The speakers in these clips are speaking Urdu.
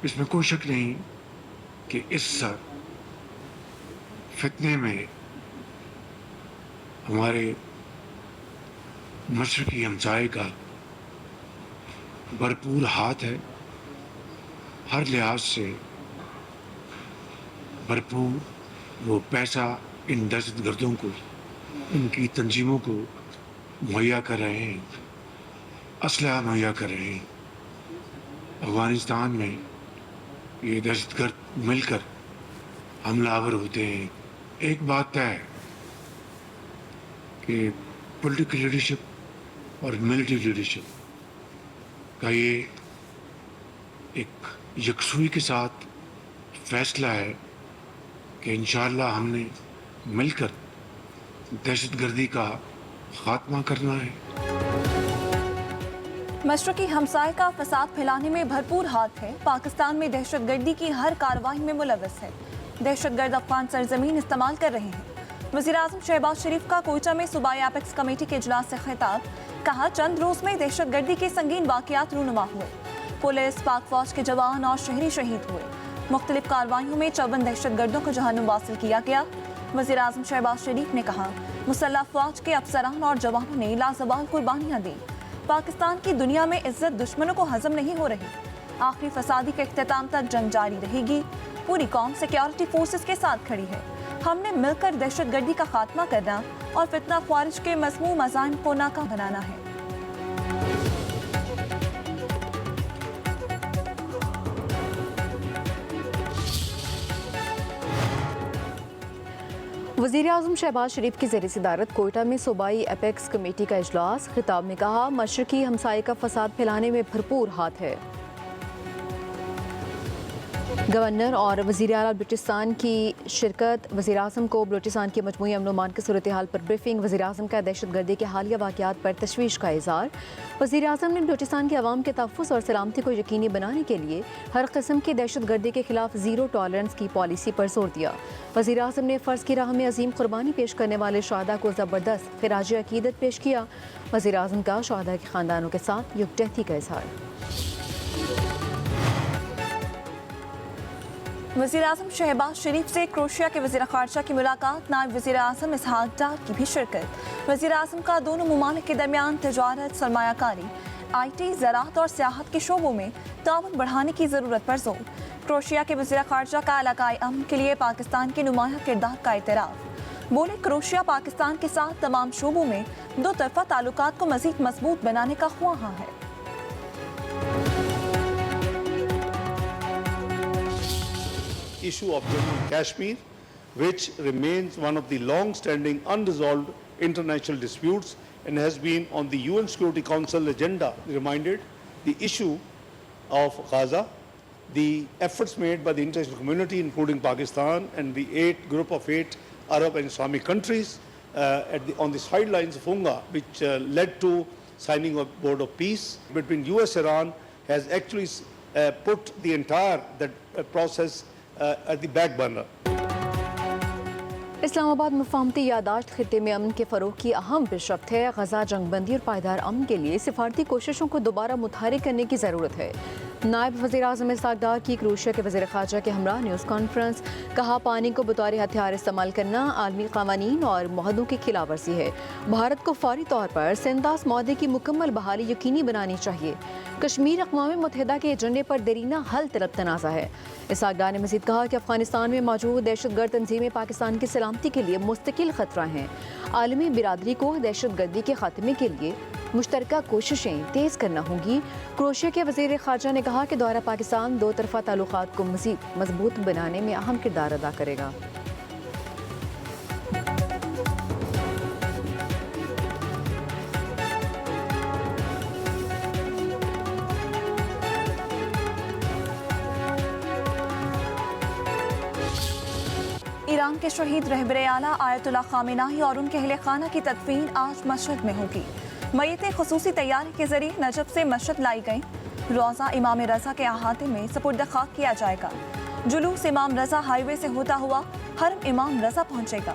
اس میں کوئی شک نہیں کہ اس فتنے میں ہمارے مشرقی ہمسائے کا بھرپور ہاتھ ہے، ہر لحاظ سے بھرپور وہ پیسہ ان دہشت گردوں کو، ان کی تنظیموں کو مہیا کر رہے ہیں، اسلحہ مہیا کر رہے ہیں۔ افغانستان میں یہ دہشت گرد مل کر حملہ آور ہوتے ہیں۔ ایک بات طے ہے کہ پولیٹیکل لیڈرشپ اور ملٹری لیڈرشپ کا یہ ایک یکسوئی کے ساتھ فیصلہ ہے کہ انشاءاللہ ہم نے مل کر دہشت گردی کا خاتمہ کرنا ہے۔ مشرقی ہمسائے کا فساد پھیلانے میں بھرپور ہاتھ ہے، پاکستان میں دہشت گردی کی ہر کارروائی میں ملوث ہے، دہشت گرد افغان سرزمین استعمال کر رہے ہیں۔ وزیر اعظم شہباز شریف کا کوئٹہ میں صوبائی اپیکس کمیٹی کے اجلاس سے خطاب، کہا چند روز میں دہشت گردی کے سنگین واقعات رونما ہوئے، پولیس، پاک فوج کے جوان اور شہری شہید ہوئے، مختلف کارروائیوں میں 54 دہشت گردوں کو جہنم واصل کیا گیا۔ وزیر اعظم شہباز شریف نے کہا مسلح افواج کے افسران اور جوانوں نے لازوال قربانیاں دیں، پاکستان کی دنیا میں عزت دشمنوں کو ہضم نہیں ہو رہی، آخری فسادی کے اختتام تک جنگ جاری رہے گی، پوری قوم سیکیورٹی فورسز کے ساتھ کھڑی ہے، ہم نے مل کر دہشت گردی کا خاتمہ کرنا اور فتنہ خوارج کے مذموم عزائم کو ناکام بنانا ہے۔ وزیر اعظم شہباز شریف کی زیر صدارت کوئٹہ میں صوبائی اپیکس کمیٹی کا اجلاس، خطاب میں کہا مشرقی ہمسائے کا فساد پھیلانے میں بھرپور ہاتھ ہے۔ گورنر اور وزیر اعلیٰ بلوچستان کی شرکت، وزیر اعظم کو بلوچستان کی مجموعی امن و امان کی صورتحال پر بریفنگ، وزیر اعظم کا دہشت گردی کے حالیہ واقعات پر تشویش کا اظہار۔ وزیر اعظم نے بلوچستان کے عوام کے تحفظ اور سلامتی کو یقینی بنانے کے لیے ہر قسم کی دہشت گردی کے خلاف زیرو ٹالرنس کی پالیسی پر زور دیا۔ وزیر اعظم نے فرض کی راہ میں عظیم قربانی پیش کرنے والے شہداء کو زبردست خراج عقیدت پیش کیا۔ وزیر اعظم کا شہداء کے خاندانوں کے ساتھ یکجہتی کا اظہار۔ وزیر اعظم شہباز شریف سے کروشیا کے وزیر خارجہ کی ملاقات، نائب وزیر اعظم اسحاق ڈار کی بھی شرکت۔ وزیر اعظم کا دونوں ممالک کے درمیان تجارت، سرمایہ کاری، آئی ٹی، زراعت اور سیاحت کے شعبوں میں تعاون بڑھانے کی ضرورت پر زور۔ کروشیا کے وزیر خارجہ کا علاقائی امن کے لیے پاکستان کے نمایاں کردار کا اعتراف، بولے کروشیا پاکستان کے ساتھ تمام شعبوں میں دو طرفہ تعلقات کو مزید مضبوط بنانے کا خواہاں ہے۔ Issue of Jammu and Kashmir, which remains one of the long-standing unresolved international disputes and has been on the UN Security Council agenda. Reminded the issue of Gaza, the efforts made by the international community, including Pakistan and the group of eight Arab and Islamic countries on the sidelines of UNGA, which led to signing of Board of Peace between US-Iran, has actually put the entire process at the back burner. اسلام آباد مفاہمتی یادداشت خطے میں امن کے فروغ کی اہم پیشرفت ہے، غزہ جنگ بندی اور پائیدار امن کے لیے سفارتی کوششوں کو دوبارہ متحرک کرنے کی ضرورت ہے۔ نائب وزیر اعظم اسحاق ڈار کی کروشیا کے وزیر خارجہ کے ہمراہ نیوز کانفرنس، کہا پانی کو بطور ہتھیار استعمال کرنا عالمی قوانین اور معاہدوں کی خلاف ورزی ہے، بھارت کو فوری طور پر سنداس معاہدے کی مکمل بحالی یقینی بنانی چاہیے، کشمیر اقوام متحدہ کے ایجنڈے پر دیرینہ حل طلب تنازع ہے۔ اسحاق ڈار نے مزید کہا کہ افغانستان میں موجود دہشت گرد تنظیمیں پاکستان کی سلامتی کے لیے مستقل خطرہ ہیں، عالمی برادری کو دہشت گردی کے خاتمے کے لیے مشترکہ کوششیں تیز کرنا ہوں گی۔ کروشیا کے وزیر خارجہ نے کہا کہ دورہ پاکستان دو طرفہ تعلقات کو مزید مضبوط بنانے میں اہم کردار ادا کرے گا۔ ایران کے شہید رہبر اعلیٰ آیت اللہ خامنہئی اور ان کے اہل خانہ کی تدفین آج مشہد میں ہوگی۔ میتیں خصوصی طیارے کے ذریعے نجف سے مشہد لائی گئیں، روضہ امام رضا کے احاطے میں سپرد خاک کیا جائے گا۔ جلوس امام رضا ہائی وے سے ہوتا ہوا حرم امام رضا پہنچے گا،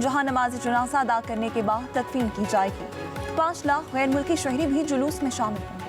جہاں نماز جنازہ ادا کرنے کے بعد تدفین کی جائے گی۔ 5 لاکھ غیر ملکی شہری بھی جلوس میں شامل ہوں گے۔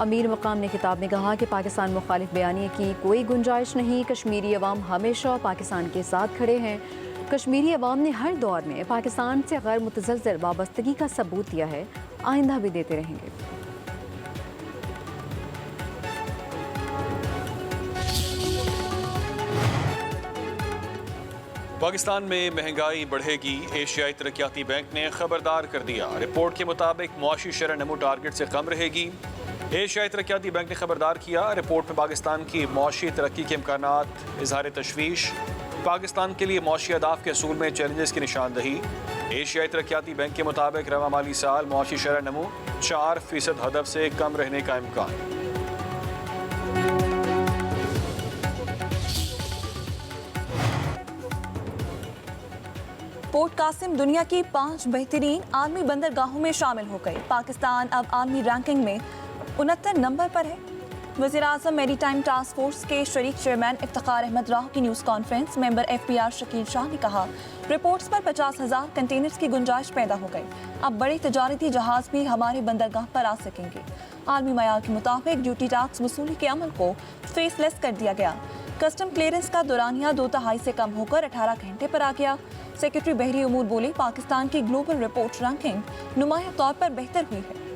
امیر مقام نے خطاب میں کہا کہ پاکستان مخالف بیانیے کی کوئی گنجائش نہیں، کشمیری عوام ہمیشہ پاکستان کے ساتھ کھڑے ہیں۔ کشمیری عوام نے ہر دور میں پاکستان سے غیر متزلزل وابستگی کا ثبوت دیا ہے، آئندہ بھی دیتے رہیں گے۔ پاکستان میں مہنگائی بڑھے گی، ایشیائی ترقیاتی بینک نے خبردار کر دیا۔ رپورٹ کے مطابق معاشی شرح نمو ٹارگٹ سے کم رہے گی۔ ایشیائی ترقیاتی بینک نے خبردار کیا، رپورٹ میں پاکستان کی معاشی ترقی کے امکانات اظہار تشویش، پاکستان کے لیے معاشی اہداف کے حصول میں چیلنجز کی نشاندہی۔ ایشیائی ترقیاتی بینک کے مطابق رواں مالی سال معاشی شرح نمو 4% ہدف سے کم رہنے کا امکان۔ پورٹ قاسم دنیا کی 5 بہترین عالمی بندرگاہوں میں شامل ہو گئی۔ پاکستان اب عالمی رینکنگ میں 69 نمبر پر ہے۔ وزیر اعظم میری ٹائم ٹاسک فورس کے شریک چیئرمین افتخار احمد راؤ کی نیوز کانفرنس، ممبر FPR شکیل شاہ نے کہا، رپورٹس پر 50,000 کنٹینرز کی گنجائش پیدا ہو گئی۔ اب بڑے تجارتی جہاز بھی ہمارے بندرگاہ پر آ سکیں گے۔ عالمی معیار کے مطابق ڈیوٹی ٹیکس وصولی کے عمل کو فیس لیس کر دیا گیا۔ کسٹم کلیئرنس کا دورانیہ 2/3 سے کم ہو کر 18 گھنٹے پر آ گیا۔ سیکرٹری بحری امور بولی، پاکستان کی گلوبل رپورٹ رینکنگ نمایاں طور پر بہتر ہوئی ہے۔